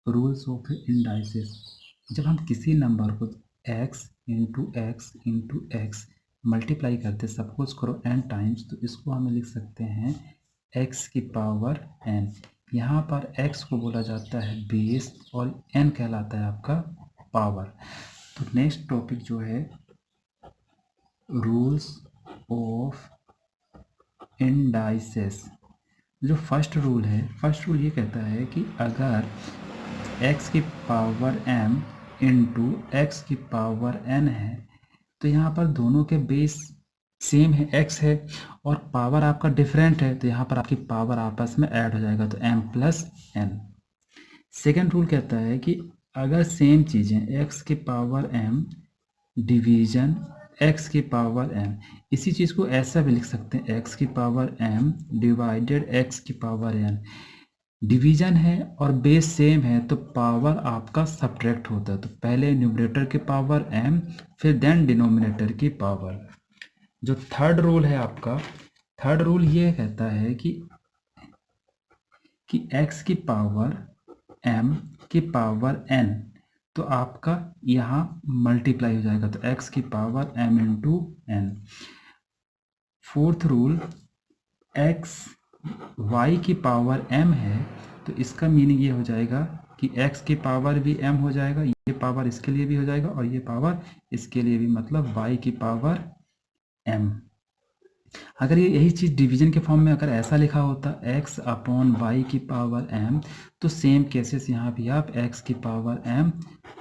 Rules of indices. जब हम किसी नंबर को x मल्टीप्लाई करते, सपोज करो n टाइम्स, तो इसको हम लिख सकते हैं x की पावर n। यहाँ पर x को बोला जाता है बेस और n कहलाता है आपका पावर। तो नेक्स्ट टॉपिक जो है रूल्स ऑफ इंडाइसेस। जो फर्स्ट रूल है, फर्स्ट रूल ये कहता है कि अगर x की पावर m इंटू एक्स की पावर n है, तो यहाँ पर दोनों के बेस सेम है, x है, और पावर आपका डिफरेंट है, तो यहाँ पर आपकी पावर आपस में ऐड हो जाएगा, तो m plus n। Second rule कहता है कि अगर सेम चीज़ें x की पावर m डिवीजन x की पावर m, इसी चीज़ को ऐसा भी लिख सकते हैं x की पावर m डिवाइडेड x की पावर n। डिवीजन है और बेस सेम है, तो पावर आपका सब्ट्रैक्ट होता है, तो पहले न्यूमरेटर की पावर m, फिर देन डिनोमिनेटर की पावर। जो थर्ड रूल है आपका, थर्ड रूल ये कहता है कि x की पावर m की पावर n, तो आपका यहाँ मल्टीप्लाई हो जाएगा, तो x की power m into n। Fourth rule, x y की पावर m है, तो इसका मीनिंग ये हो जाएगा कि x की पावर भी m हो जाएगा, ये पावर इसके लिए भी हो जाएगा और ये पावर इसके लिए भी, मतलब y की पावर m। अगर ये यही चीज़ डिवीजन के फॉर्म में अगर ऐसा लिखा होता x अपॉन वाई की पावर m, तो सेम केसेस यहाँ भी आप x की पावर m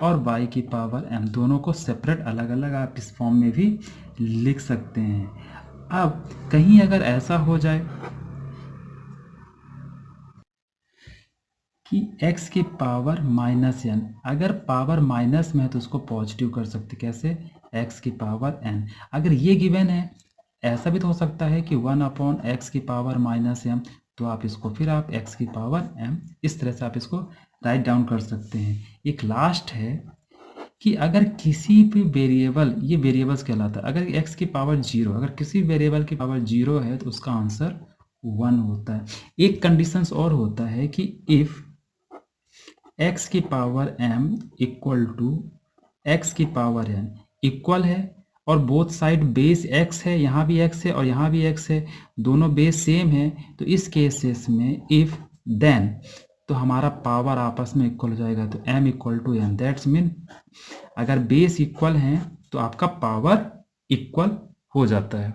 और y की पावर m दोनों को सेपरेट अलग अलग आप इस फॉर्म में भी लिख सकते हैं। अब कहीं अगर ऐसा हो जाए कि x की पावर माइनस n, अगर पावर माइनस में है तो उसको पॉजिटिव कर सकते, कैसे, x की पावर n। अगर ये गिवन है, ऐसा भी तो हो सकता है कि 1 अपॉन एक्स की पावर माइनस m, तो आप इसको फिर आप x की पावर m, इस तरह से आप इसको राइट डाउन कर सकते हैं। एक लास्ट है कि अगर किसी भी वेरिएबल, ये वेरिएबल्स कहलाता है, अगर x की पावर 0, अगर किसी वेरिएबल की पावर 0 है तो उसका आंसर 1 होता है। एक कंडीशंस और होता है कि इफ़ x की power m equal to x की पावर n इक्वल है और बोथ साइड बेस x है, यहाँ भी x है और यहाँ भी x है, दोनों बेस सेम है, तो इस केसेस में इफ देन, तो हमारा पावर आपस में इक्वल हो जाएगा, तो m equal to n। That's mean अगर बेस इक्वल हैं तो आपका पावर इक्वल हो जाता है।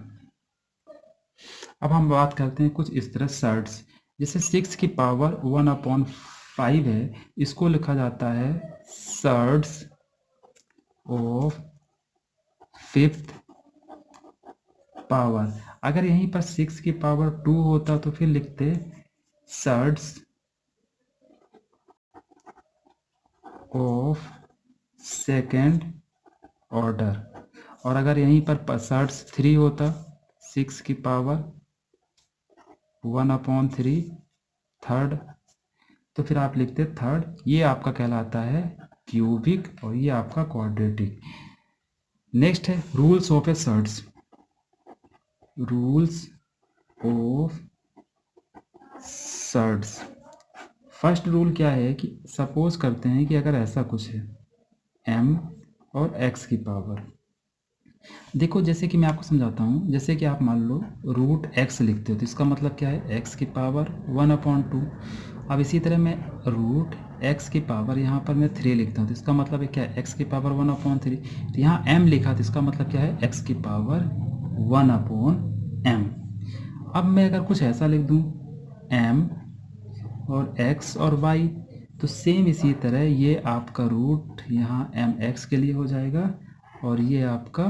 अब हम बात करते हैं कुछ इस तरह सर्ड्स, जैसे 6 की पावर 1 अपॉन 5 है, इसको लिखा जाता है सर्ड्स ऑफ फिफ्थ पावर। अगर यहीं पर 6 की पावर 2 होता तो फिर लिखते सर्ड्स ऑफ सेकेंड ऑर्डर, और अगर यहीं पर सर्ड्स 3 होता, 6 की पावर 1 अपॉन 3 थर्ड, तो फिर आप लिखते थर्ड। ये आपका कहलाता है क्यूबिक और ये आपका क्वाड्रेटिक। नेक्स्ट है rules of A surds. Rules of surds. First rule क्या है कि सपोज करते हैं कि अगर ऐसा कुछ है m और x की पावर, देखो जैसे कि मैं आपको समझाता हूँ, जैसे कि आप मान लो रूट x लिखते हो तो इसका मतलब क्या है, x की पावर 1 अपॉन 2। अब इसी तरह मैं रूट x की पावर यहाँ पर मैं 3 लिखता हूँ तो इसका मतलब है क्या है, x की पावर 1 अपॉन 3। तो यहाँ m लिखा तो इसका मतलब क्या है, x की पावर 1 अपॉन m। अब मैं अगर कुछ ऐसा लिख दूँ m और x और y, तो सेम इसी तरह ये आपका रूट यहाँ mx के लिए हो जाएगा और ये आपका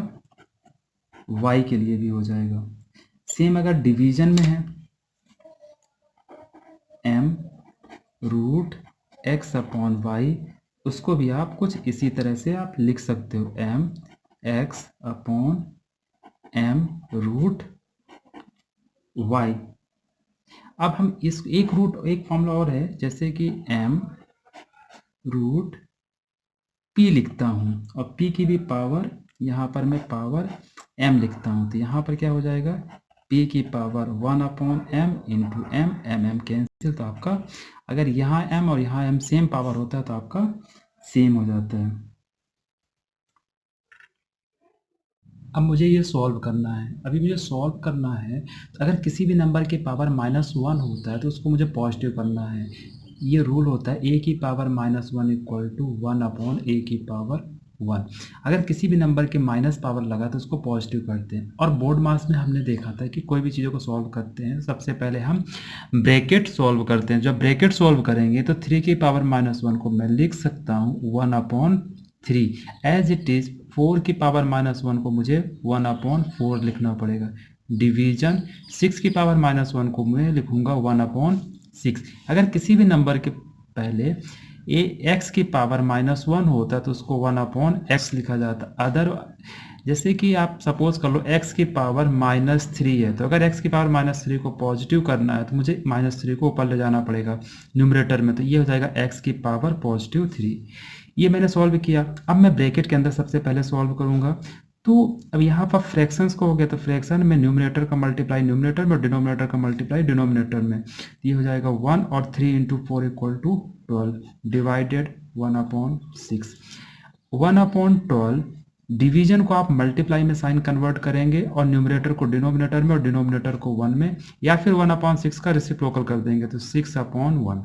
y के लिए भी हो जाएगा। सेम अगर डिवीजन में है m root x upon y, उसको भी आप कुछ इसी तरह से आप लिख सकते हो m x upon m root y। अब हम इस एक रूट, एक फॉर्मूला और है, जैसे कि m रूट p लिखता हूँ और p की भी पावर, यहाँ पर मैं पावर m लिखता हूँ, तो यहाँ पर क्या हो जाएगा p की power 1/m into m cancel, तो आपका अगर यहाँ m और यहाँ m सेम पावर होता है तो आपका सेम हो जाता है। अब मुझे ये सॉल्व करना है। अभी मुझे सॉल्व करना है तो अगर किसी भी नंबर की पावर -1 होता है तो उसको मुझे पॉजिटिव करना है। ये रूल होता है a की पावर -1 इक्वल टू 1/a की पावर 1। अगर किसी भी नंबर के माइनस पावर लगा तो उसको पॉजिटिव करते हैं। और बोर्ड मास में हमने देखा था कि कोई भी चीज़ों को सॉल्व करते हैं सबसे पहले हम ब्रैकेट सॉल्व करते हैं। जब ब्रैकेट सॉल्व करेंगे तो 3 की पावर -1 को मैं लिख सकता हूँ 1/3 एज इट इज़। 4 की पावर -1 को मुझे 1/4 लिखना पड़ेगा। डिवीजन 6 की पावर -1 को मैं लिखूंगा 1/6। अगर किसी भी नंबर के पहले x की पावर -1 होता तो उसको 1/x लिखा जाता। अदर जैसे कि आप सपोज कर लो x की पावर -3 है, तो अगर x की पावर -3 को पॉजिटिव करना है तो मुझे -3 को ऊपर ले जाना पड़ेगा न्यूमरेटर में, तो ये हो जाएगा x की पावर +3। ये मैंने सॉल्व किया। अब मैं ब्रैकेट के अंदर सबसे पहले सॉल्व करूंगा। तो अब यहाँ पर फ्रैक्शंस को हो गया तो फ्रैक्शन में न्यूमरेटर का मल्टीप्लाई न्यूमरेटर में और डिनोमिनेटर का मल्टीप्लाई डिनोमिनेटर में, ये हो जाएगा 1 और 3 into 4 equal to 12 divided 1/6। 1/12 division को आप मल्टीप्लाई में साइन कन्वर्ट करेंगे और न्यूमरेटर को डिनोमिनेटर में और डिनोमिनेटर को 1 में, या फिर 1/6 का रेसिप्रोकल कर देंगे तो 6/1।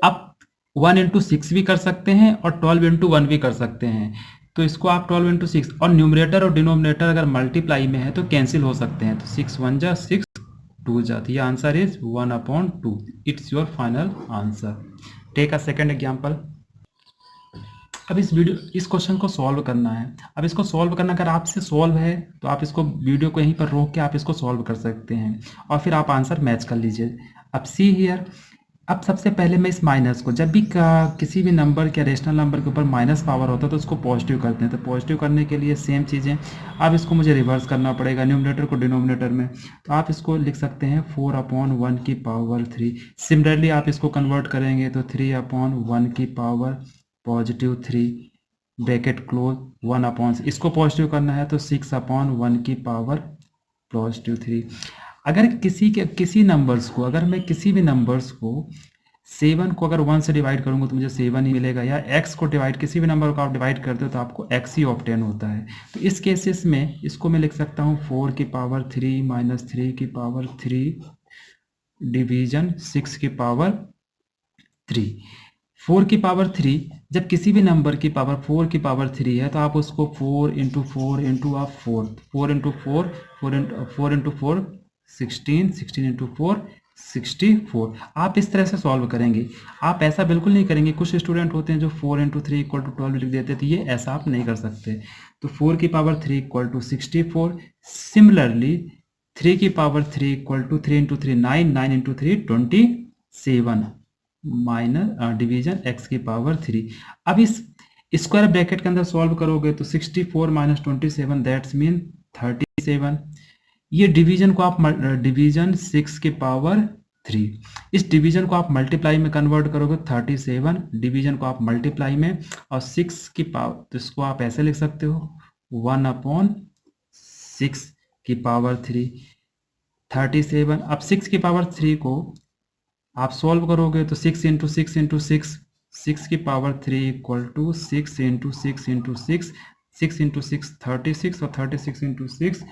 अब 1 इंटू 6 भी कर सकते हैं और 12 इंटू 1 भी कर सकते हैं। तो इसको आप 12 इंटू 6 और न्यूमरेटर और डिनोमिनेटर अगर मल्टीप्लाई में है तो कैंसिल हो सकते हैं, तो 6 1 जा 6 2 जाती है। Answer is 1/2। It's your final answer. Take a second example. अब इस क्वेश्चन को सॉल्व करना है। अब इसको सॉल्व करना अगर आपसे सॉल्व है तो आप इसको वीडियो को यहीं पर रोक के आप इसको सॉल्व कर सकते हैं और फिर आप आंसर मैच कर लीजिए। अब सी हियर, अब सबसे पहले मैं इस माइनस को, जब भी किसी भी नंबर के रेशनल नंबर के ऊपर माइनस पावर होता है तो उसको पॉजिटिव करते हैं। तो पॉजिटिव करने के लिए सेम चीज़ें, अब इसको मुझे रिवर्स करना पड़ेगा न्यूमरेटर को डिनोमिनेटर में, तो आप इसको लिख सकते हैं 4/1 की पावर 3। सिमिलरली आप इसको कन्वर्ट करेंगे तो 3/1 की पावर +3 ब्रैकेट क्लोज 1/, इसको पॉजिटिव करना है तो 6/1 की पावर +3। अगर किसी नंबर्स को, अगर मैं किसी भी नंबर्स को 7 को अगर 1 से डिवाइड करूंगा तो मुझे 7 ही मिलेगा, या x को डिवाइड, किसी भी नंबर को आप डिवाइड करते हो तो आपको x ही ऑब्टेन होता है। तो इस केसेस में इसको मैं लिख सकता हूँ 4 की पावर 3 माइनस 3 की पावर 3 डिवीजन 6 की पावर 3। 4 की पावर 3, जब किसी भी नंबर की पावर 4 की पावर 3 है तो आप उसको 4 इंटू 4 इंटू आप 4 इंटू 4 4 इंटू 4 16 16 इंटू 4 64। आप इस तरह से सॉल्व करेंगे। आप ऐसा बिल्कुल नहीं करेंगे। कुछ स्टूडेंट होते हैं जो 4 इंटू 3 इक्वल टू 12 लिख देते हैं, तो ये ऐसा आप नहीं कर सकते। तो 4 की पावर 3 इक्वल टू 64। सिमिलरली 3 की power 3 equal to 3 into 3 9 9 into 3 27 minus division x की पावर 3। अब इस स्क्वायर ब्रैकेट के अंदर सॉल्व करोगे तो 64 माइनस 27 दैट्स मीन 37। ये डिवीजन को आप डिवीजन 6 की पावर 3, इस डिवीजन को आप मल्टीप्लाई में कन्वर्ट करोगे 37 डिवीजन को आप मल्टीप्लाई में, और 6 की पावर, तो इसको आप ऐसे लिख सकते हो 1/6 की पावर 3 37। अब 6 की पावर 3 को आप सॉल्व करोगे तो 6 इंटू 6 इंटू 6 6 की power 3 equal to 6 into 6 into 6 6 into 6 36 और 36 इंटू 6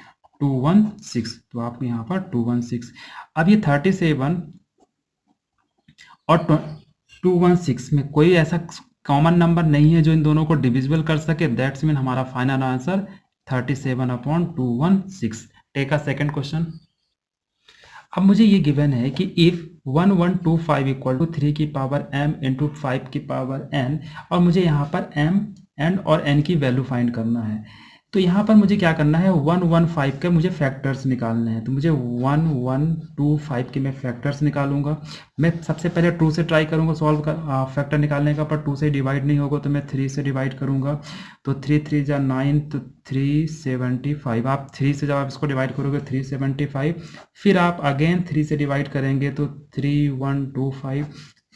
216। तो आपको यहाँ पर 216। अब ये 37 और 216 में कोई ऐसा कॉमन नंबर नहीं है जो इन दोनों को डिविजिबल कर सके। दैट्स मीन हमारा final answer 37/216। Take a second question. अब मुझे ये गिवन है कि इफ 1125 इक्वल टू 3 की पावर m इंटू 5 की पावर n, और मुझे यहाँ पर m n और n की वैल्यू फाइंड करना है। तो यहाँ पर मुझे क्या करना है, 115 के मुझे फैक्टर्स निकालने हैं। तो मुझे 1125 के मैं फैक्टर्स निकालूंगा। मैं सबसे पहले 2 से ट्राई करूंगा सॉल्व कर फैक्टर निकालने का, पर 2 से डिवाइड नहीं होगा तो मैं 3 से डिवाइड करूंगा। तो 3 3 जा 9, तो 375। आप 3 से जब आप इसको डिवाइड करोगे 375, फिर आप अगेन 3 से डिवाइड करेंगे तो 3125,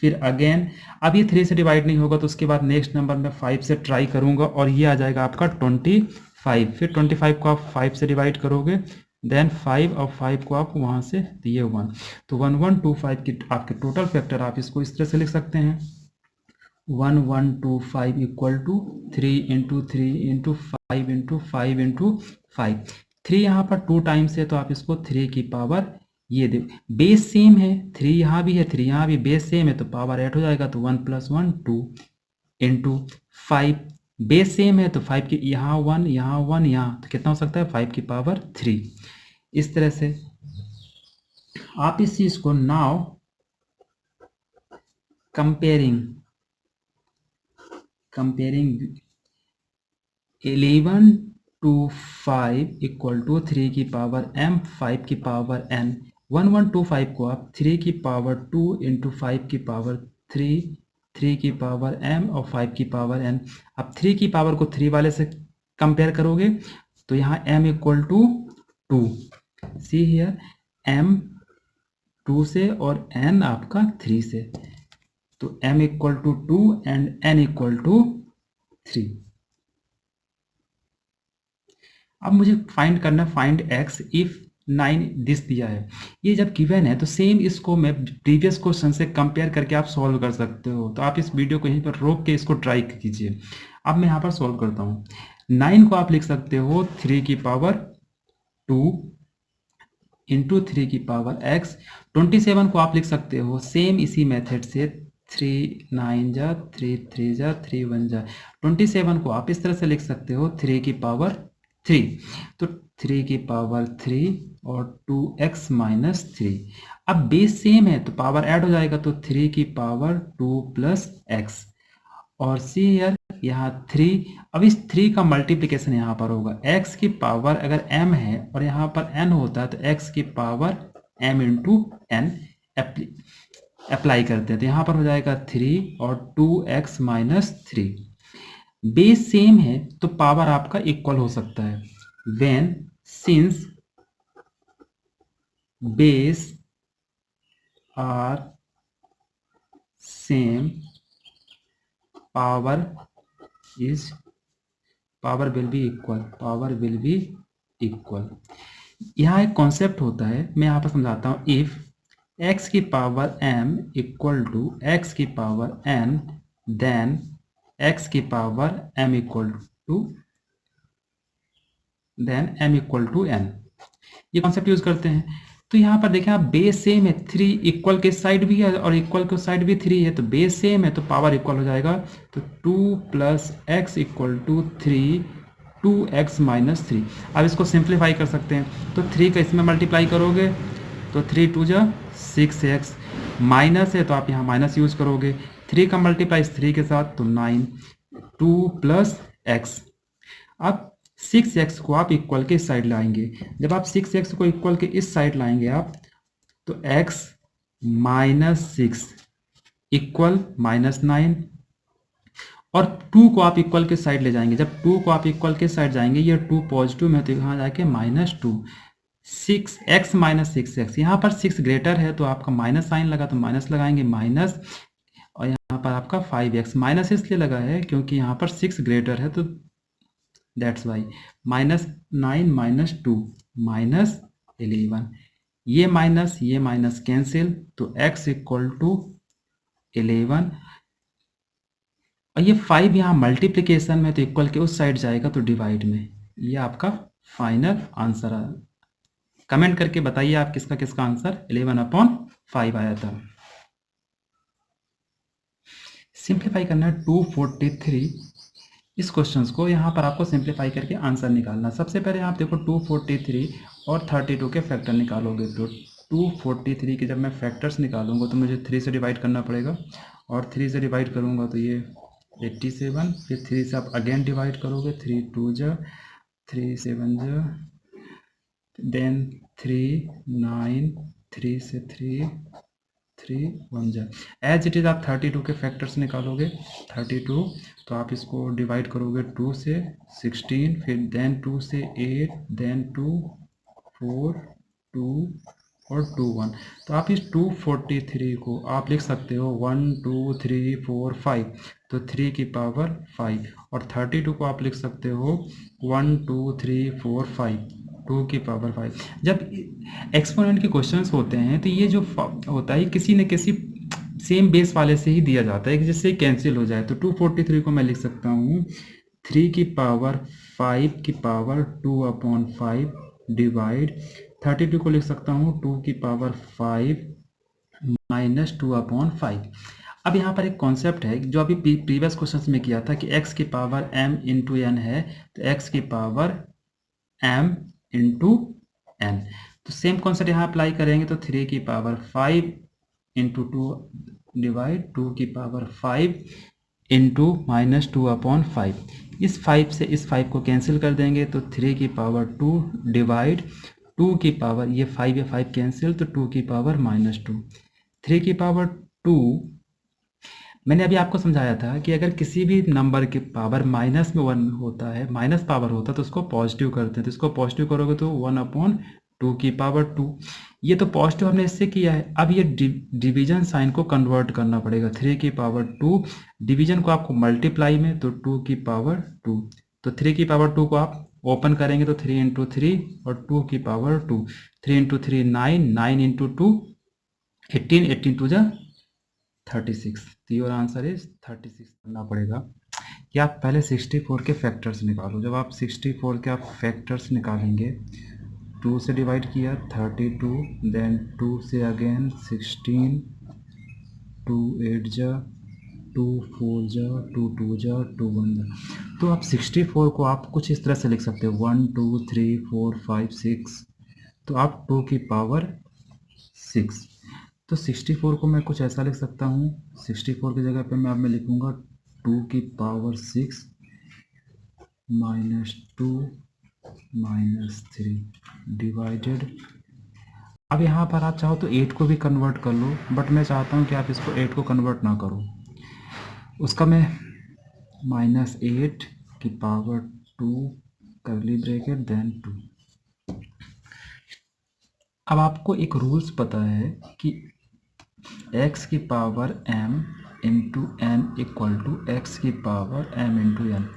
फिर अगेन। अब ये 3 से डिवाइड नहीं होगा तो उसके बाद नेक्स्ट नंबर में 5 से ट्राई करूंगा और ये आ जाएगा आपका 25। फिर 25 को आप 5 से डिवाइड करोगे देन 5 और 5 को आप वहाँ से दिए 1, तो 1125 की आपके टोटल फैक्टर आप इसको इस तरह से लिख सकते हैं 1125 equal to 3 into 3 into 5 into 5 into 5। 3 यहाँ पर 2 टाइम्स है तो आप इसको 3 की पावर ये दे, बेस सेम है, 3 यहाँ भी है 3 यहाँ भी, बेस सेम है तो पावर ऐड हो जाएगा, तो 1 + 1 2 इंटू 5, बेस सेम है तो 5 की यहाँ 1 यहाँ 1 यहाँ, तो कितना हो सकता है 5 की पावर 3। इस तरह से आप इस चीज को now comparing 11 to 5 equal to 3 की पावर m 5 की पावर n, 1125 को आप 3 की पावर 2 इंटू 5 की पावर 3, 3 की पावर m और 5 की पावर n, अब 3 की पावर को 3 वाले से कंपेयर करोगे तो यहाँ m equal to 2, see here m 2 से और n आपका 3 से, तो m equal to 2 and n equal to 3। अब मुझे फाइंड करना, फाइंड x इफ 9 दिस दिया है, ये जब गिवन है तो सेम इसको मैं प्रीवियस क्वेश्चन से कंपेयर करके आप सॉल्व कर सकते हो, तो आप इस वीडियो को यहीं पर रोक के इसको ट्राई कीजिए। अब मैं यहाँ पर सॉल्व करता हूँ, 9 को आप लिख सकते हो 3 की पावर 2 इंटू 3 की पावर x, 27 को आप लिख सकते हो सेम इसी मेथड से 3 9 जा 3 3 जा 3 1 जा, 27 को आप इस तरह से लिख सकते हो 3 की पावर 3, तो 3 की पावर 3 और 2x माइनस 3, अब बेस सेम है तो पावर ऐड हो जाएगा, तो 3 की पावर 2 प्लस x, और सी हियर यहाँ 3, अब इस 3 का मल्टीप्लिकेशन यहाँ पर होगा, x की पावर अगर m है और यहाँ पर n होता है तो x की power m into n apply करते हैं, तो यहाँ पर हो जाएगा 3 और 2x माइनस 3, बेस सेम है तो पावर आपका इक्वल हो सकता है, when since base are same power will be equal. यहाँ एक कॉन्सेप्ट होता है, मैं यहाँ पर समझाता हूँ, इफ x की power m equal to x की पावर n देन x की power m equal to n, ये कॉन्सेप्ट यूज करते हैं। तो यहाँ पर देखें आप, बेस सेम है, 3 इक्वल के साइड भी है और इक्वल के साइड भी 3 है, तो बेस सेम है तो पावर इक्वल हो जाएगा, तो 2 plus x equal to 3 2x minus 3। अब इसको सिंप्लीफाई कर सकते हैं, तो 3 का इसमें मल्टीप्लाई करोगे तो 3 2 जा 6x, माइनस है तो आप यहाँ माइनस यूज करोगे, 3 का मल्टीप्लाई 3 के साथ तो 9, 2 प्लस एक्स, अब 6x को आप इक्वल के इस साइड लाएंगे, जब आप 6x को इक्वल के इस साइड लाएंगे आप, तो x माइनस 6 इक्वल माइनस 9, और 2 को आप इक्वल के साइड ले जाएंगे, जब 2 को आप इक्वल के साइड जाएंगे, ये 2 पॉजिटिव में तो यहाँ जाके माइनस 2, 6x माइनस 6x, यहाँ पर 6 ग्रेटर है तो आपका माइनस साइन लगा तो माइनस लगाएंगे माइनस, और यहाँ पर आपका 5x माइनस इसलिए लगा है क्योंकि यहाँ पर 6 ग्रेटर है, तो that's why minus 9 minus 2 minus 11, ये माइनस कैंसिल, तो x इक्वल टू 11, और ये 5 यहाँ मल्टीप्लिकेशन में तो इक्वल के उस साइड जाएगा तो डिवाइड में, ये आपका फाइनल आंसर है। कमेंट करके बताइए आप किसका किसका आंसर 11/5 आया था। सिंप्लीफाई करना है 243, इस क्वेश्चंस को यहाँ पर आपको सिंप्लीफाई करके आंसर निकालना। सबसे पहले आप देखो 243 और 32 के फैक्टर निकालोगे, तो 243 के जब मैं फैक्टर्स निकालूंगा तो मुझे 3 से डिवाइड करना पड़ेगा, और 3 से डिवाइड करूंगा तो ये 87, फिर 3 से आप अगेन डिवाइड करोगे, 3 2 जा 3 7 जा, देन 3 9, 3 से 3 3 1 जा, एज इट इज़ आप 32 के फैक्टर्स निकालोगे, 32 तो आप इसको डिवाइड करोगे 2 से 16, फिर देन 2 से 8, देन 2 4 2 और 2 1, तो आप इस 243 को आप लिख सकते हो 1 2 3 4 5, तो 3 की पावर 5, और 32 को आप लिख सकते हो 1 2 3 4 5, 2 की पावर 5। जब एक्सपोनेंट के क्वेश्चंस होते हैं तो ये जो होता है किसी न किसी सेम बेस वाले से ही दिया जाता है कि जिससे कैंसिल हो जाए। तो 243 को मैं लिख सकता हूँ 3 की पावर 5 की पावर 2/5 डिवाइड 32 को लिख सकता हूँ 2 की पावर 5 माइनस 2/5। अब यहाँ पर एक कॉन्सेप्ट है जो अभी प्रीवियस क्वेश्चंस में किया था कि x की पावर m इंटू एन है, तो x की पावर m इंटू एन, तो सेम कॉन्सेप्ट यहाँ अप्लाई करेंगे। तो 3 की पावर 5 इंटू 2 डिवाइड 2 की पावर 5 इंटू माइनस 2/5। इस 5 से इस 5 को कैंसिल कर देंगे तो 3 की पावर 2 डिवाइड 2 की पावर, ये 5 कैंसिल तो 2 की पावर -2। 3 की पावर 2, मैंने अभी आपको समझाया था कि अगर किसी भी नंबर के पावर माइनस में 1 होता है, माइनस पावर होता है, तो उसको पॉजिटिव करते हैं। तो इसको पॉजिटिव करोगे तो 1/2 की पावर 2। ये तो पॉजिटिव हमने इससे किया है। अब ये डिवीजन साइन को कन्वर्ट करना पड़ेगा। 3 की पावर 2 डिवीजन को आपको मल्टीप्लाई में, तो 2 की पावर 2। तो 3 की पावर 2 को आप ओपन करेंगे तो 3 इंटू 3 और 2 की पावर 2। 3 इंटू 3 9, 9 इंटू 2 18, 18 टू जा 36। तो योर आंसर इज 36 करना पड़ेगा कि आप पहले 64 के फैक्टर्स निकालो। जब आप 64 के आप फैक्टर्स निकालेंगे, 2 से डिवाइड किया 32, देन 2 से अगेन 16, 2 8 जा 2 4 जा 2 2 जा 2 1 जा। तो आप 64 को आप कुछ इस तरह से लिख सकते हो 1 2 3 4 5 6, तो आप 2 की पावर 6। तो 64 को मैं कुछ ऐसा लिख सकता हूँ। 64 की जगह पे मैं लिखूँगा 2 की पावर 6 -2 -3 डिवाइडेड। अब यहाँ पर आप चाहो तो 8 को भी कन्वर्ट कर लो, बट मैं चाहता हूँ कि आप इसको 8 को कन्वर्ट ना करो। उसका मैं -8 की पावर 2 कर्ली ब्रैकेट देन 2। अब आपको एक रूल्स पता है कि x की power m into n equal to x की पावर m इंटू एन।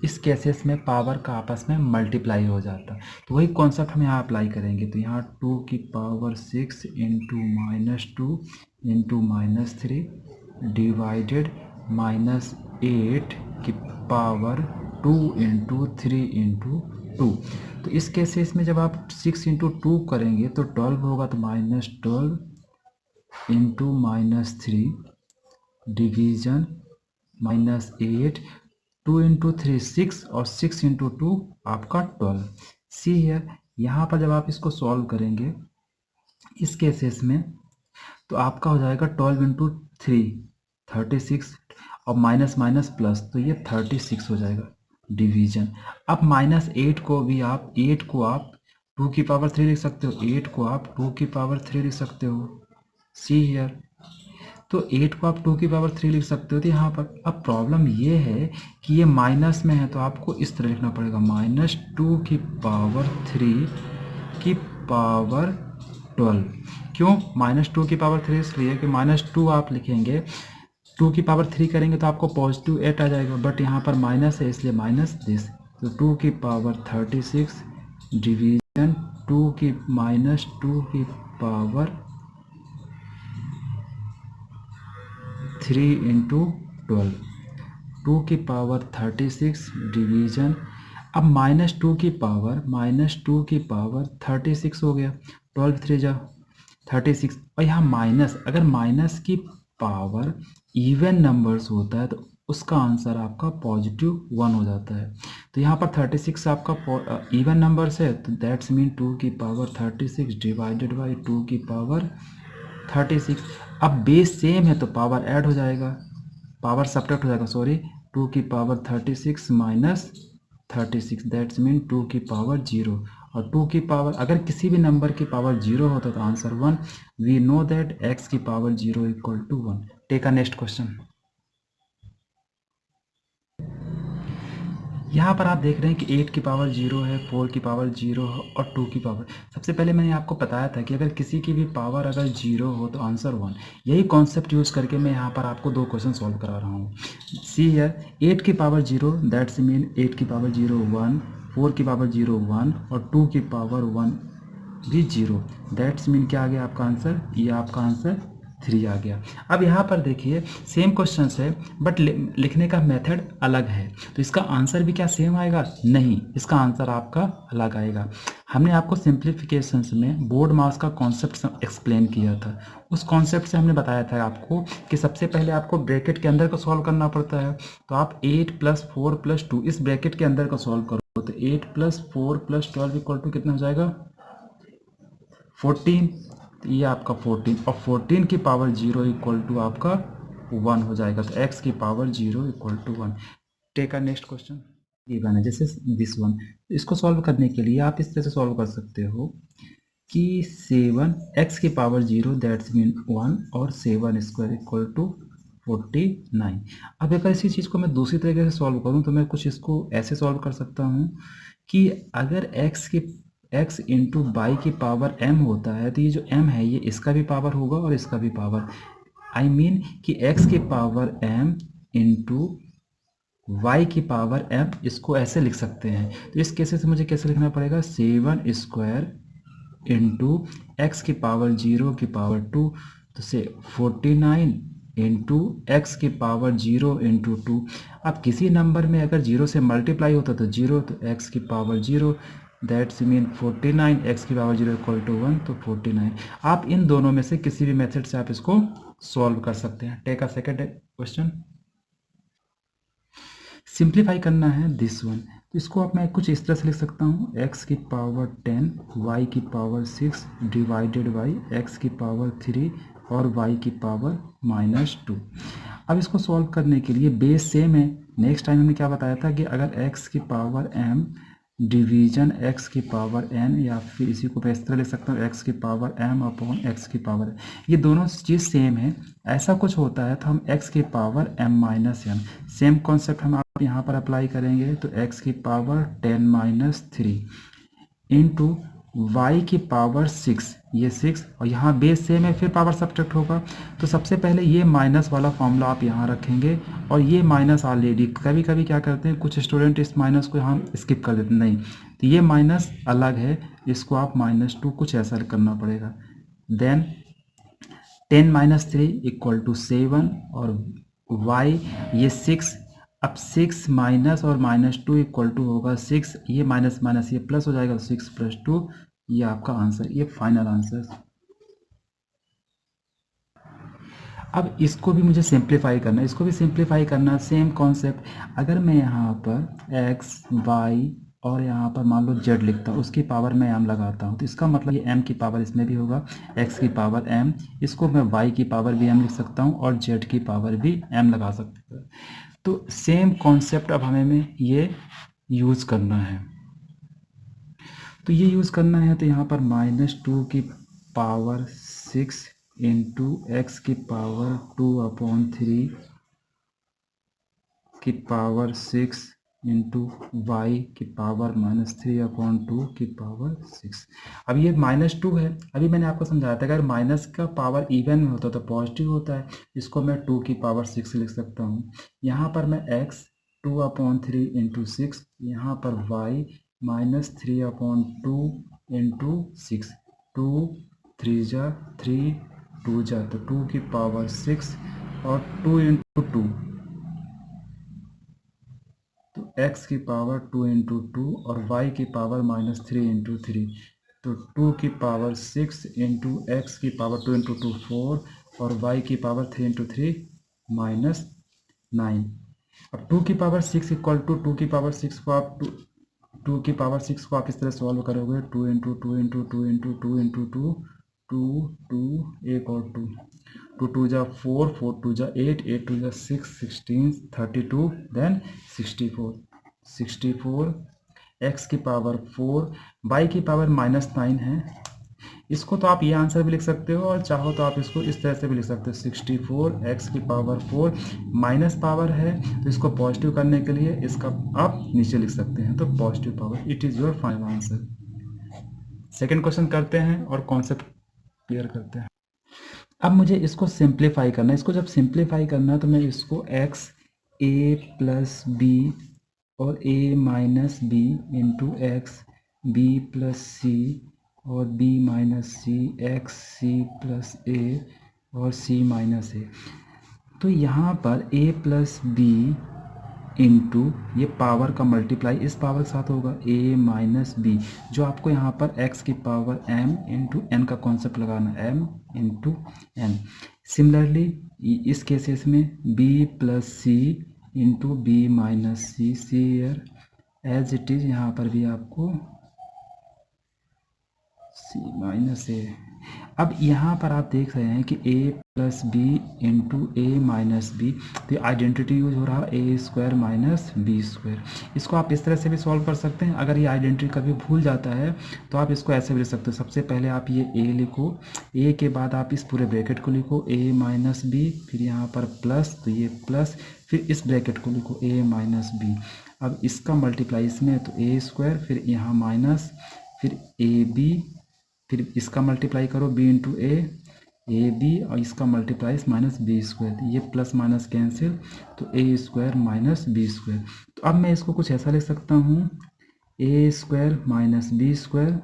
इस केसेस में पावर का आपस में मल्टीप्लाई हो जाता है, तो वही कॉन्सेप्ट हम यहाँ अप्लाई करेंगे। तो यहाँ 2 की पावर 6 इंटू -2 इंटू -3 डिवाइडेड -8 की पावर 2 इंटू 3 इंटू 2। तो इस केसेस में जब आप 6 इंटू 2 करेंगे तो 12 होगा, तो -12 इंटू -3 डिवीजन -8, 2 इंटू 3 6 और 6 इंटू 2 आपका 12। सी हियर, यहाँ पर जब आप इसको सॉल्व करेंगे इस केसेस में तो आपका हो जाएगा 12 इंटू 3 36 और माइनस माइनस प्लस, तो ये 36 हो जाएगा डिवीजन। अब -8 को भी आप 8 को आप 2 की पावर 3 लिख सकते हो, 8 को आप 2 की पावर 3 लिख सकते हो। सी हियर, तो 8 को आप 2 की पावर 3 लिख सकते हो। तो यहाँ पर अब प्रॉब्लम ये है कि ये माइनस में है, तो आपको इस तरह लिखना पड़ेगा -2 की पावर 3 की पावर 12। क्यों -2 की पावर 3? इसलिए कि -2 आप लिखेंगे, 2 की पावर 3 करेंगे तो आपको पॉजिटिव 8 आ जाएगा, बट यहाँ पर माइनस है इसलिए माइनस दिस। तो 2 की पावर 36 डिवीजन 2 की -2 की पावर 3 इंटू 12, 2 की पावर 36 डिवीजन। अब -2 की पावर 36 हो गया, 12 3 जा 36। और यहाँ माइनस, अगर माइनस की पावर इवन नंबर्स होता है तो उसका आंसर आपका +1 हो जाता है। तो यहाँ पर 36 आपका इवन नंबर्स है, तो दैट्स मीन 2 की पावर 36 डिवाइडेड बाई 2 की पावर 36। अब बेस सेम है तो पावर ऐड हो जाएगा, पावर सब्ट्रैक्ट हो जाएगा, सॉरी। 2 की पावर 36 माइनस 36, दैट्स मीन 2 की पावर 0। और 2 की पावर, अगर किसी भी नंबर की पावर 0 होता तो answer 1। We know that x की power 0 equal to 1। Take a next question. यहाँ पर आप देख रहे हैं कि 8 की पावर 0 है, 4 की पावर 0 है और 2 की पावर। सबसे पहले मैंने आपको बताया था कि अगर किसी की भी पावर अगर 0 हो तो आंसर 1। यही कॉन्सेप्ट यूज़ करके मैं यहाँ पर आपको 2 क्वेश्चन सॉल्व करा रहा हूँ। सी हियर, 8 की पावर 0 दैट्स मीन 8 की पावर 0 1, 4 की पावर 0 1 और 2 की पावर 1 भी 0। दैट्स मीन क्या आ गया आपका आंसर, ये आपका आंसर 3 आ गया। अब यहाँ पर देखिए सेम क्वेश्चन है बट लिखने का मेथड अलग है, तो इसका आंसर भी क्या सेम आएगा? नहीं, इसका आंसर आपका अलग आएगा। हमने आपको सिंप्लीफिकेशंस में बोर्ड मास का कॉन्सेप्ट एक्सप्लेन किया था। उस कॉन्सेप्ट से हमने बताया था आपको कि सबसे पहले आपको ब्रैकेट के अंदर को सॉल्व करना पड़ता है। तो आप 8 + 4 + 2 इस ब्रैकेट के अंदर को सॉल्व करो तो 8 + 4 + 12 इक्वल टू कितना हो जाएगा? 14। तो ये आपका 14 और 14 की पावर 0 इक्वल टू आपका 1 हो जाएगा। तो x की power 0 equal to 1। Take a next question given है जैसे दिस वन। इसको सॉल्व करने के लिए आप इस तरह से सॉल्व कर सकते हो कि 7 x की पावर 0 दैट्स मीन 1 और 7² इक्वल टू 49। अब अगर इसी चीज़ को मैं दूसरी तरीके से सॉल्व करूं तो मैं कुछ इसको ऐसे सॉल्व कर सकता हूं कि अगर x इंटू बाई की पावर m होता है तो ये जो m है ये इसका भी पावर होगा और इसका भी पावर। आई मीन कि x की पावर m इंटू y की पावर m, इसको ऐसे लिख सकते हैं। तो इस केस से मुझे कैसे लिखना पड़ेगा? 7² इंटू एक्स की पावर 0 की पावर 2 तो से 49 इंटू एक्स की पावर 0 इंटू 2। अब किसी नंबर में अगर 0 से मल्टीप्लाई होता तो 0, तो एक्स की पावर 0 दैट्स मीन 49 एक्स की पावर 0 इक्वल टू 1 तो 49। आप इन दोनों में से किसी भी मेथड से आप इसको सॉल्व कर सकते हैं। Take a second question. Simplify करना है दिस वन, तो इसको अब मैं कुछ इस तरह से लिख सकता हूँ x की पावर 10 y की पावर 6 डिवाइडेड बाई x की पावर 3 और y की पावर -2। अब इसको सॉल्व करने के लिए बेस सेम है। नेक्स्ट टाइम हमने क्या बताया था कि अगर x की पावर m डिवीजन x की पावर n, या फिर इसी को मैं इस तरह लिख सकता हूँ x की पावर m अपॉन x की पावर, ये दोनों चीज़ सेम है। ऐसा कुछ होता है तो हम x की पावर m-n, सेम कॉन्सेप्ट हम आप यहाँ पर अप्लाई करेंगे तो x की पावर 10-3 इंटू वाई की पावर 6, ये 6 और यहाँ बेस सेम है फिर पावर सब्ट्रैक्ट होगा। तो सबसे पहले ये माइनस वाला फॉर्मूला आप यहाँ रखेंगे और ये माइनस ऑलरेडी कभी कभी क्या करते हैं कुछ स्टूडेंट इस माइनस को यहाँ स्किप कर देते हैं, नहीं तो ये माइनस अलग है, इसको आप -2 कुछ ऐसा करना पड़ेगा। देन 10-3 इक्वल टू 7 और y ये 6। अब 6 माइनस और -2 इक्वल टू होगा 6, ये माइनस माइनस ये प्लस हो जाएगा 6 + 2, ये आपका आंसर, ये फाइनल आंसर। अब इसको भी मुझे सिंप्लीफाई करना है, इसको भी सिंप्लीफाई करना सेम कॉन्सेप्ट। अगर मैं यहाँ पर x y और यहाँ पर मान लो z लिखता हूँ, उसकी पावर मैं m लगाता हूँ तो इसका मतलब ये m की पावर इसमें भी होगा, x की पावर m, इसको मैं y की पावर भी m लिख सकता हूँ और z की पावर भी m लगा सकता हूँ। तो सेम कॉन्सेप्ट अब हमें ये यूज़ करना है। तो ये यूज़ करना है तो यहाँ पर -2 की पावर 6 इंटू एक्स की पावर 2/3 की पावर 6 इंटू वाई की पावर -3/2 की पावर 6। अब ये -2 है, अभी मैंने आपको समझाया था अगर माइनस का पावर इवन में होता तो पॉजिटिव होता है, इसको मैं 2 की पावर 6 लिख सकता हूँ। यहाँ पर मैं x 2/3 इंटू 6, यहाँ पर y -3/2 इंटू 6, 2 3 जा 3 2 जा तो 2 की पावर 6 और 2 इंटू 2 तो x की पावर 2 इंटू 2 और y की पावर -3 इंटू 3 तो 2 की पावर 6 इंटू एक्स की पावर 2 इंटू 2 4 और y की पावर 3 इंटू 3 -9। अब 2 की पावर 6 इक्वल टू 2 की पावर 6 को आप 2 की पावर 6 को आप इस तरह सॉल्व करोगे 2 इंटू 2 इंटू 2 इंटू 2 इंटू 2 2 2 एक और 2 2 2 जा 4 4 2 जा 8 8 2 जा 6 16 32 देन 64 64 x की पावर 4 y की पावर -9 है। इसको तो आप ये आंसर भी लिख सकते हो और चाहो तो आप इसको इस तरह से भी लिख सकते हो 64 x की पावर 4 माइनस पावर है तो इसको पॉजिटिव करने के लिए इसका आप नीचे लिख सकते हैं तो positive power. It is your final answer. Second question करते हैं और कॉन्सेप्ट क्लियर करते हैं। अब मुझे इसको सिंप्लीफाई करना है, इसको जब सिंप्लीफाई करना है तो मैं इसको x a + b और a minus B into X B plus C और b minus C X C plus A और c माइनस ए। तो यहाँ पर a प्लस बी इंटू ये पावर का मल्टीप्लाई इस पावर के साथ होगा a माइनस बी, जो आपको यहाँ पर x की पावर m इंटू एन का कॉन्सेप्ट लगाना m इंटू एन। सिमिलरली इस केसेस में b plus c into b minus c here as it is, यहाँ पर भी आपको c माइनस ए। अब यहाँ पर आप देख रहे हैं कि a plus B into a minus b, तो ये आइडेंटिटी यूज हो रहा है a square minus b square. इसको आप इस तरह से भी सॉल्व कर सकते हैं। अगर ये आइडेंटिटी कभी भूल जाता है तो आप इसको ऐसे भी लिख सकते हो। सबसे पहले आप ये a लिखो, a के बाद आप इस पूरे ब्रैकेट को लिखो a माइनस बी, फिर यहाँ पर प्लस, तो ये प्लस, फिर इस ब्रैकेट को लिखो a माइनस बी। अब इसका मल्टीप्लाई इसमें तो a स्क्वायर, फिर यहाँ माइनस, फिर ए बी, फिर इसका मल्टीप्लाई करो b इंटू ए बी, और इसका मल्टीप्लाई माइनस बी स्क्वायर, ये प्लस माइनस कैंसिल, तो ए स्क्वायर माइनस बी स्क्वायर। तो अब मैं इसको कुछ ऐसा लिख सकता हूँ ए स्क्वायर माइनस बी स्क्वायर।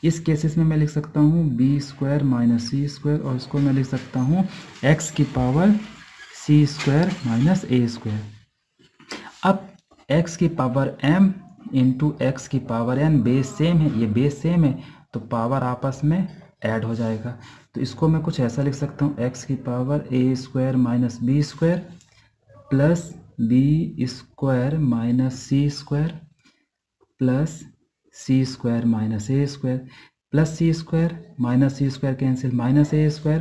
इस केसेस में मैं लिख सकता हूँ B square minus c square, और इसको मैं लिख सकता हूँ एक्स की power C square minus a square. अब x की पावर m इंटू एक्स की पावर n, बेस सेम है, ये बेस सेम है, तो पावर आपस में ऐड हो जाएगा। तो इसको मैं कुछ ऐसा लिख सकता हूँ x की power a square minus b square plus b square minus c square plus c square minus a square, plus c square minus c square cancel, minus a square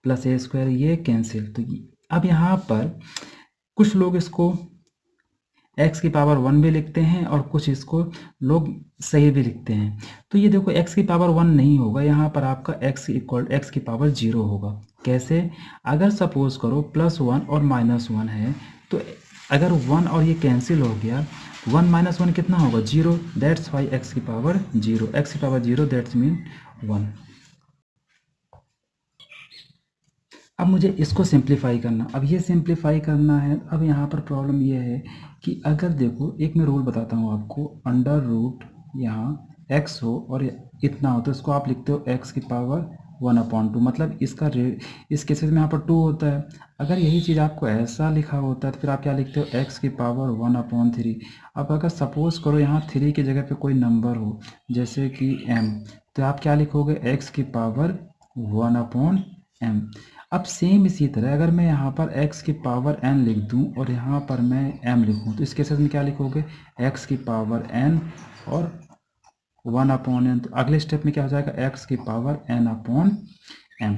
plus a square ये cancel. तो अब यहाँ पर कुछ लोग इसको x की power 1 भी लिखते हैं और कुछ इसको लोग सही भी लिखते हैं। तो ये देखो x की पावर 1 नहीं होगा, यहाँ पर आपका x इक्वल x की पावर 0 होगा। कैसे? अगर सपोज करो +1 और -1 है, तो अगर 1 और ये कैंसिल हो गया, 1 - 1 कितना होगा? 0। दैट्स वाई x की पावर 0, x की पावर 0 दैट्स मीन 1। अब मुझे इसको सिंप्लीफाई करना, अब ये सिंप्लीफाई करना है। अब यहाँ पर प्रॉब्लम ये है कि अगर देखो, एक मैं रूल बताता हूँ आपको, अंडर रूट यहाँ x हो और इतना हो, तो इसको आप लिखते हो x की पावर 1/2, मतलब इसका इस केसेस में यहाँ पर 2 होता है। अगर यही चीज़ आपको ऐसा लिखा होता है तो फिर आप क्या लिखते हो? x की पावर 1/3। अब अगर सपोज करो यहाँ 3 की जगह पे कोई नंबर हो, जैसे कि m, तो आप क्या लिखोगे? x की पावर 1/m। अब सेम इसी तरह अगर मैं यहाँ पर x की पावर n लिख दूँ और यहाँ पर मैं m लिखूँ, तो इस केसेस में क्या लिखोगे? x की पावर n और 1/n। तो अगले स्टेप में क्या हो जाएगा? x की पावर n/m।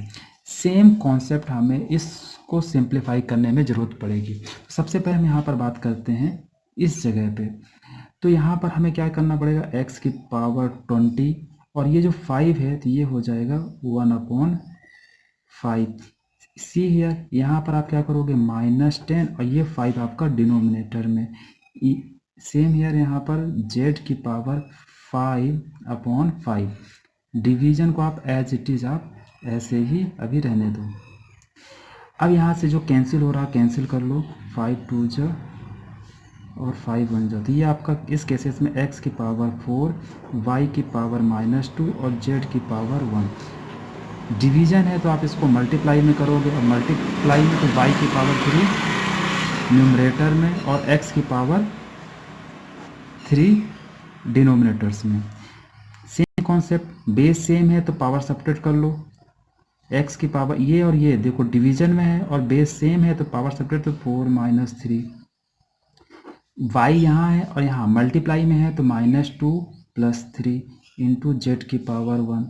सेम कॉन्सेप्ट हमें इसको सिंप्लीफाई करने में ज़रूरत पड़ेगी। तो सबसे पहले हम यहाँ पर बात करते हैं इस जगह पे। तो यहाँ पर हमें क्या करना पड़ेगा? x की पावर 20 और ये जो 5 है तो ये हो जाएगा 1/5। सी हियर, यहाँ पर आप क्या करोगे? -10 और ये 5 आपका डिनोमिनेटर में। सेम हियर, यहाँ पर z की पावर 5/5। डिवीजन को आप एज इट इज़ आप ऐसे ही अभी रहने दो। अब यहाँ से जो कैंसिल हो रहा कैंसिल कर लो, 5 2 जा और 5 1 जा। तो ये आपका इस केसेस में x की पावर 4, y की पावर -2 और z की पावर 1। डिवीजन है तो आप इसको मल्टीप्लाई में करोगे, और मल्टीप्लाई में तो y की पावर 3 न्यूमरेटर में और x की पावर 3 डिनोमिनेटर्स में। सेम कॉन्सेप्ट, बेस सेम है तो पावर सब्ट्रैक्ट कर लो। x की पावर ये और ये देखो डिवीजन में है और बेस सेम है तो पावर सब्ट्रैक्ट, तो 4 - 3। y यहाँ है और यहाँ मल्टीप्लाई में है तो -2 + 3 इंटू जेड की पावर 1।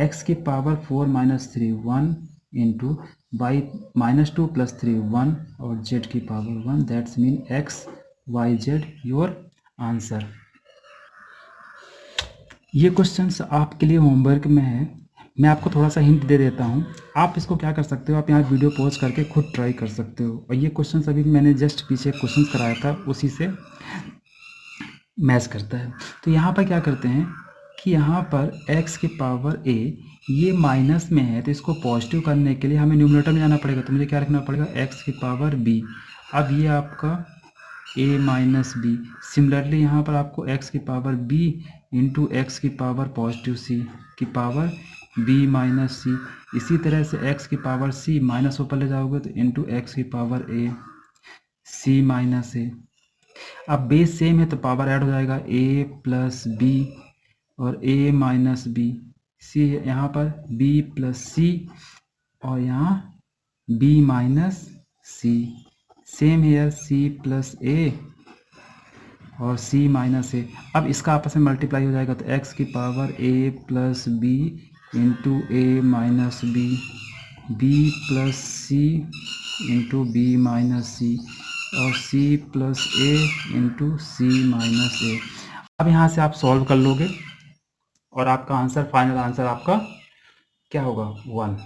x की पावर 4 - 3 1 इंटू y -2 + 3 1 और z की power 1। That's mean x y z your answer. ये क्वेश्चंस आपके लिए होमवर्क में है। मैं आपको थोड़ा सा हिंट दे देता हूँ, आप इसको क्या कर सकते हो, आप यहाँ वीडियो पॉज करके खुद ट्राई कर सकते हो। और ये क्वेश्चंस अभी मैंने जस्ट पीछे क्वेश्चंस कराया था, उसी से मैच करता है। तो यहाँ पर क्या करते हैं कि यहाँ पर x की पावर a ये माइनस में है, तो इसको पॉजिटिव करने के लिए हमें न्यूमरेटर में जाना पड़ेगा। तो मुझे क्या रखना पड़ेगा? x की पावर b। अब ये आपका ए माइनस बी। सिमिलरली यहाँ पर आपको एक्स की पावर बी इंटू एक्स की पावर पॉजिटिव सी की पावर बी माइनस सी। इसी तरह से एक्स की पावर सी माइनस ऊपर ले जाओगे तो इंटू एक्स की पावर ए सी माइनस ए। अब बेस सेम है तो पावर ऐड हो जाएगा ए प्लस बी और ए माइनस बी। सी यहाँ पर बी प्लस सी और यहाँ B minus C. Same here C plus A और सी माइनस ए। अब इसका आपस में मल्टीप्लाई हो जाएगा तो एक्स की power A plus B into a minus B, B plus c into b minus सी और सी प्लस ए इंटू सी माइनस ए। अब यहाँ से आप सॉल्व कर लोगे और आपका आंसर, फाइनल आंसर आपका क्या होगा? 1।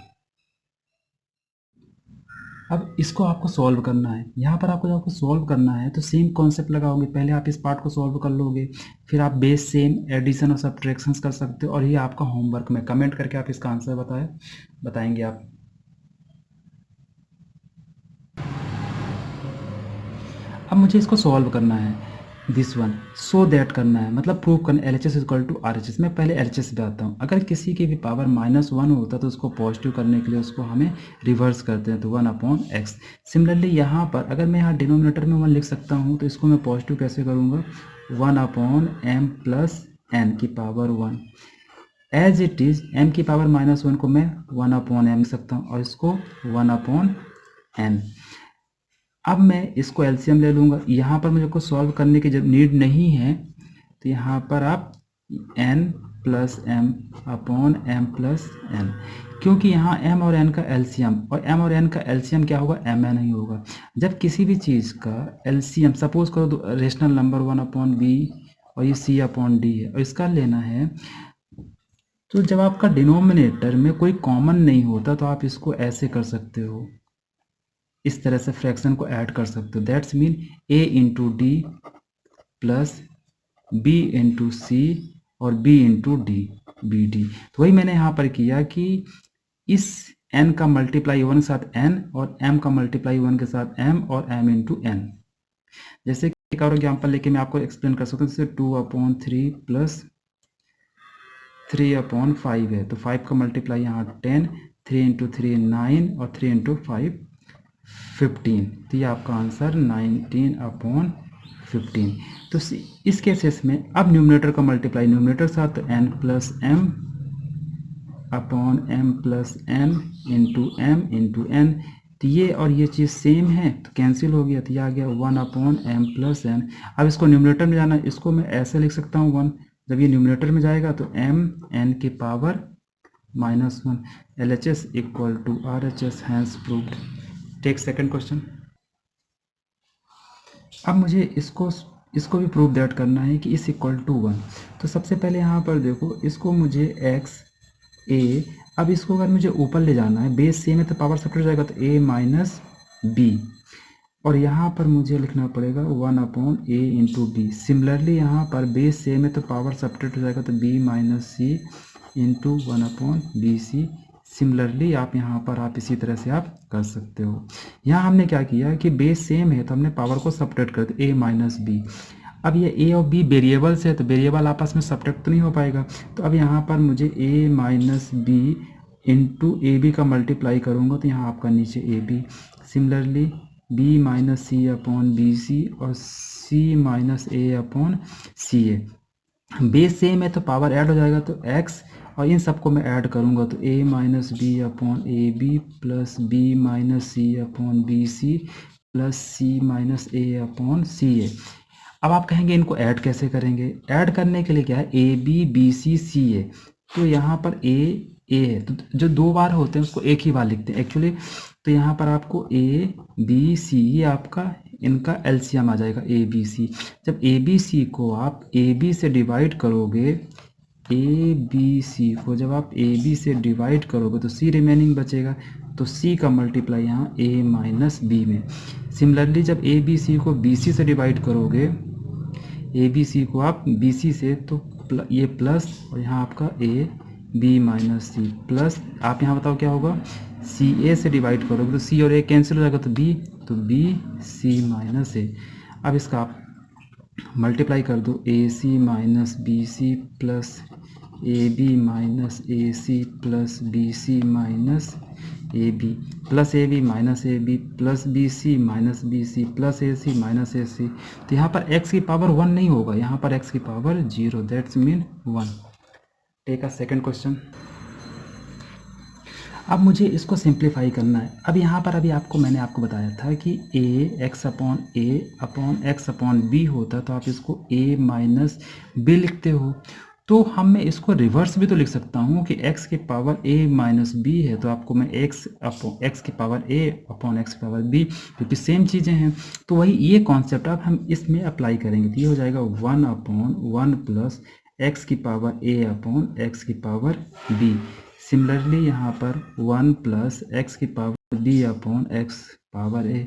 अब इसको आपको सॉल्व करना है। यहाँ पर आपको जब आपको सॉल्व करना है तो सेम कॉन्सेप्ट लगाओगे। पहले आप इस पार्ट को सॉल्व कर लोगे, फिर आप बेस सेम एडिशन और सब्ट्रैक्शंस कर सकते हो, और ये आपका होमवर्क में कमेंट करके आप इसका आंसर बताएंगे आप। अब मुझे इसको सॉल्व करना है, दिस वन, सो दैट करना है, मतलब प्रूव करना है LHS इक्वल टू RHS। मैं पहले LHS पे आता हूँ। अगर किसी की भी पावर -1 होता तो उसको पॉजिटिव करने के लिए उसको हमें रिवर्स करते हैं, तो 1/x। सिमिलरली यहाँ पर अगर मैं यहाँ डिनोमिनेटर में 1 लिख सकता हूँ तो इसको मैं पॉजिटिव कैसे करूँगा? 1/m प्लस n की power 1। As it is m की पावर -1 को मैं 1/m लिख सकता हूँ और इसको 1/n। अब मैं इसको एलसीएम ले लूँगा। यहाँ पर मुझे को सॉल्व करने की जब नीड नहीं है तो यहाँ पर आप n plus m upon m plus n, क्योंकि यहाँ m और n का एलसीएम, और m और n का एलसीएम क्या होगा? mn ही होगा। जब किसी भी चीज़ का एलसीएम, सपोज करो रेशनल नंबर 1/b और ये c अपॉन d है और इसका लेना है, तो जब आपका डिनोमिनेटर में कोई कॉमन नहीं होता तो आप इसको ऐसे कर सकते हो, इस तरह से फ्रैक्शन को ऐड कर सकते हो। That's mean a into D plus b into C और b into D, B D. तो वही मैंने यहाँ पर किया कि इस n का मल्टीप्लाई 1 के साथ n और m का मल्टीप्लाई 1 के साथ m और m इंटू n। जैसे कि एक और एग्जाम्पल लेके मैं आपको एक्सप्लेन कर सकता हूँ। जैसे 2/3 प्लस 3/5 है, तो 5 का मल्टीप्लाई यहाँ 10, 3 इंटू 3 9 और 3 इंटू 5 15। तो ये आपका आंसर 19/15। तो इस केसेस में अब न्यूमरेटर का मल्टीप्लाई न्यूमरेटर साथ, तो n plus m upon m plus n into m into n। तो ये और ये चीज़ सेम है तो कैंसिल हो गया, तो ये आ गया 1/m प्लस n। अब इसको न्यूमरेटर में जाना, इसको मैं ऐसे लिख सकता हूँ 1। जब ये न्यूमरेटर में जाएगा तो m n की power -1। LHS equal to RHS, hence proved. Take second question. अब मुझे इसको भी प्रूव दैट करना है कि इस इक्वल टू 1। तो सबसे पहले यहाँ पर देखो, इसको मुझे x a, अब इसको अगर मुझे ऊपर ले जाना है, बेस सेम है तो पावर सब्ट्रैक्ट हो जाएगा तो a माइनस बी, और यहाँ पर मुझे लिखना पड़ेगा 1/a इंटू बी। सिमिलरली यहाँ पर बेस सेम है तो पावर सब्ट्रैक्ट हो जाएगा तो b माइनस सी इंटू 1/bc। सिमिलरली आप यहाँ पर आप इसी तरह से आप कर सकते हो। यहाँ हमने क्या किया कि बेस सेम है तो हमने पावर को सब्ट्रैक्ट कर दिया, a माइनस बी। अब ये a और b वेरिएबल्स है तो वेरिएबल आपस में सब्ट्रैक्ट तो नहीं हो पाएगा, तो अब यहाँ पर मुझे a minus B into a b का मल्टीप्लाई करूँगा तो यहाँ आपका नीचे a b. Similarly b minus C upon B c और c minus A upon C a. Base same है तो पावर ऐड हो जाएगा तो x, और इन सबको मैं ऐड करूंगा तो a minus B upon A B plus b minus C upon B C plus c minus A upon C A. अब आप कहेंगे इनको ऐड कैसे करेंगे? ऐड करने के लिए क्या है, a b b c c a। तो यहाँ पर a है तो जो 2 बार होते हैं उसको एक ही बार लिखते हैं एक्चुअली। तो यहाँ पर आपको a b c, ये आपका इनका एलसीएम आ जाएगा a b c। जब a b c को आप a b से डिवाइड करोगे, a b c को जब आप a b से डिवाइड करोगे तो c रिमेनिंग बचेगा, तो c का मल्टीप्लाई यहाँ a माइनस बी में। सिमिलरली जब a b c को b c से डिवाइड करोगे, a b c को आप b c से, तो ये प्लस और यहाँ आपका a b minus c plus, आप यहाँ बताओ क्या होगा, सी ए से डिवाइड करोगे तो सी और ए कैंसिल हो जाएगा तो b, तो b c माइनस ए। अब इसका आप मल्टीप्लाई कर दो, A C minus B C plus A B minus A C plus B C minus A B plus A B minus A B plus B C minus B C plus A C minus A C. तो यहाँ पर x की power 1 नहीं होगा, यहाँ पर x की power 0, that's mean 1। Take a second question. अब मुझे इसको सिंप्लीफाई करना है। अब यहाँ पर अभी मैंने आपको बताया था कि x upon x upon b होता, तो आप इसको a माइनस बी लिखते हो। तो मैं इसको रिवर्स भी तो लिख सकता हूँ कि x की पावर a माइनस बी है, तो आपको मैं x की पावर a अपॉन x की पावर b, क्योंकि सेम चीज़ें हैं। तो वही ये कॉन्सेप्ट अब हम इसमें अप्लाई करेंगे, तो ये हो जाएगा 1 अपॉन 1 प्लस x की पावर a अपॉन x की पावर b। सिमिलरली यहाँ पर 1 प्लस एक्स की power b upon x power a।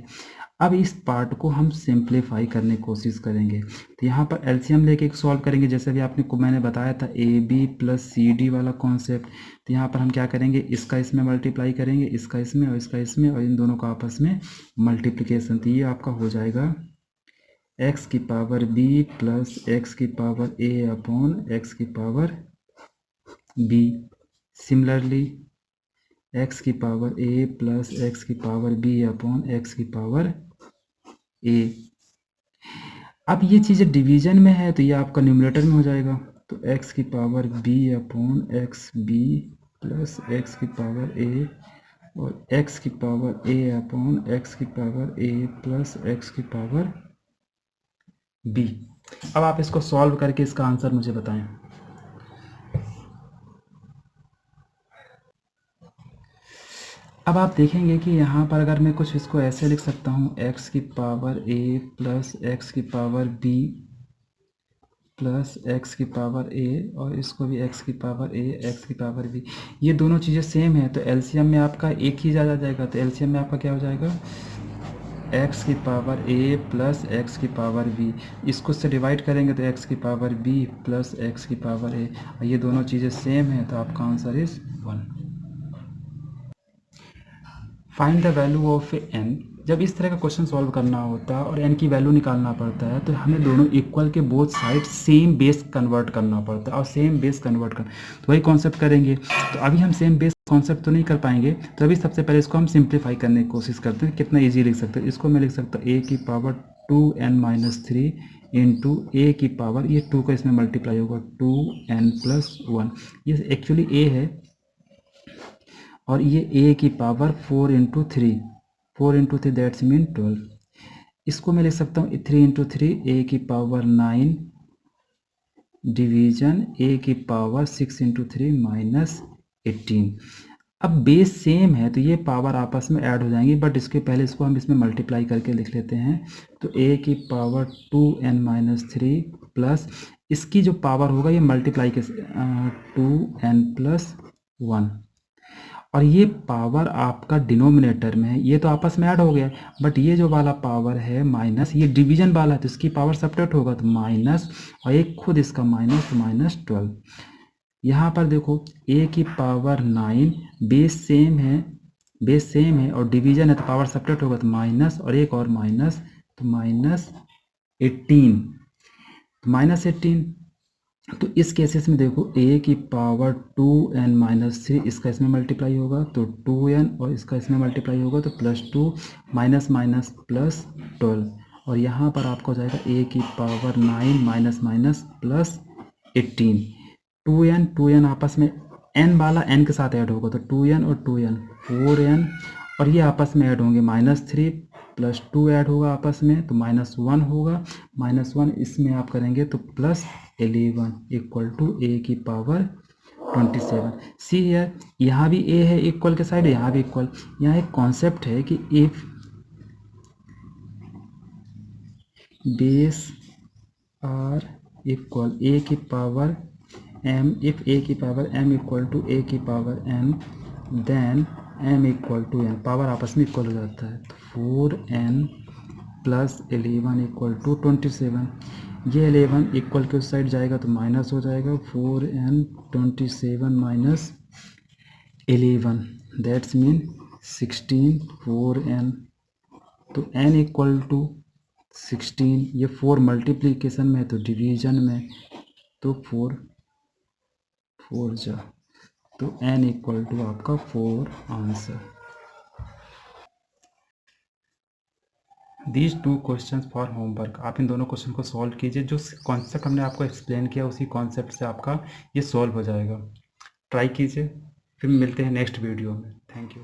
अब इस पार्ट को हम सिंप्लीफाई करने की कोशिश करेंगे, तो यहाँ पर एलसीएम लेके सॉल्व करेंगे, जैसे भी मैंने बताया था a B plus c d वाला कॉन्सेप्ट। तो यहाँ पर हम क्या करेंगे, इसका इसमें मल्टीप्लाई करेंगे, इसका इसमें और इसका इसमें, और इन दोनों का आपस में मल्टीप्लिकेशन। तो ये आपका हो जाएगा एक्स की पावर b प्लस एक्स की पावर a अपॉन एक्स की पावर b। सिमिलरली x की पावर a प्लस एक्स की पावर b अपॉन एक्स की पावर a। अब ये चीज़ें डिवीजन में है, तो ये आपका न्यूमरेटर में हो जाएगा, तो x की power b upon x B plus x की पावर a और x की पावर a अपॉन एक्स की पावर a प्लस एक्स की पावर b। अब आप इसको सॉल्व करके इसका आंसर मुझे बताएं। अब आप देखेंगे कि यहाँ पर अगर मैं कुछ इसको ऐसे लिख सकता हूँ, x की पावर a प्लस एक्स की पावर b प्लस एक्स की पावर a, और इसको भी x की पावर a एक्स की पावर b। ये दोनों चीज़ें सेम है, तो एलसीएम में आपका एक ही ज़्यादा जाएगा, तो एलसीएम में आपका क्या हो जाएगा, x की पावर a प्लस एक्स की पावर b। इसको से डिवाइड करेंगे तो x की पावर b प्लस एक्स की पावर a। ये दोनों चीज़ें सेम है, तो आपका answer is 1। Find the value of n। जब इस तरह का क्वेश्चन सॉल्व करना होता है और n की वैल्यू निकालना पड़ता है, तो हमें दोनों इक्वल के both side same base convert करना पड़ता है, और सेम बेस कन्वर्ट कर तो वही कॉन्सेप्ट करेंगे। तो अभी हम सेम बेस कॉन्सेप्ट तो नहीं कर पाएंगे, तो अभी सबसे पहले इसको हम सिंप्लीफाई करने की कोशिश करते हैं, कितना ईजी लिख सकते हैं। इसको मैं लिख सकता हूँ a की पावर 2n-3 इंटू a की पावर, ये 2 का इसमें मल्टीप्लाई होगा 2n+1, ये एक्चुअली a है, और ये a की पावर 4 इंटू 3 दैट्स मीन 12। इसको मैं लिख सकता हूँ 3 इंटू 3 a की पावर 9 डिवीजन a की पावर 6 इंटू 3 माइनस 18। अब बेस सेम है, तो ये पावर आपस में ऐड हो जाएंगी, बट इसके पहले इसको हम इसमें मल्टीप्लाई करके लिख लेते हैं। तो a की पावर 2n-3 प्लस इसकी जो पावर होगा ये मल्टीप्लाई के 2n+1, और ये पावर आपका डिनोमिनेटर में है, ये तो आपस में ऐड हो गया, बट ये जो वाला पावर है माइनस, ये डिवीजन वाला है, तो इसकी पावर सब्ट्रैक्ट होगा, तो माइनस, और एक खुद इसका माइनस, तो -12। यहाँ पर देखो a की पावर 9 बेस सेम है और डिवीजन है, तो पावर सब्ट्रैक्ट होगा, तो माइनस, और एक और माइनस, तो -18, तो -18। तो इस केसेस में देखो a की पावर 2n-3 इसका इसमें मल्टीप्लाई होगा, तो 2n, और इसका इसमें मल्टीप्लाई होगा, तो +2 माइनस माइनस +12, और यहाँ पर आपका हो जाएगा a की पावर 9 माइनस माइनस +18। 2n आपस में n वाला n के साथ ऐड होगा, तो 2n और 2n 4n, और ये आपस में ऐड होंगे, -3 + 2 ऐड होगा आपस में, तो -1 होगा, -1 इसमें आप करेंगे तो +11 इक्वल टू a की पावर 27। सी हियर, यहाँ भी a है इक्वल के साइड, यहाँ भी इक्वल। यहाँ एक कॉन्सेप्ट है कि if base are equal a की पावर m, इफ a की power m equal to a की power n, then m equal to n, power आपस में इक्वल हो जाता है, तो 4n + 11 इक्वल टू 27। ये 11 इक्वल के उस साइड जाएगा तो माइनस हो जाएगा, 4n 27 minus 11 that's mean 16, 4n, तो n इक्वल टू 16, ये 4 मल्टीप्लिकेशन में है तो डिवीजन में, तो 4 4 जा, तो n इक्वल टू आपका 4 answer. These 2 question for homework, आप इन दोनों क्वेश्चन को सॉल्व कीजिए। जो कॉन्सेप्ट हमने आपको एक्सप्लेन किया उसी कॉन्सेप्ट से आपका ये सॉल्व हो जाएगा। ट्राई कीजिए, फिर मिलते हैं नेक्स्ट वीडियो में। Thank you.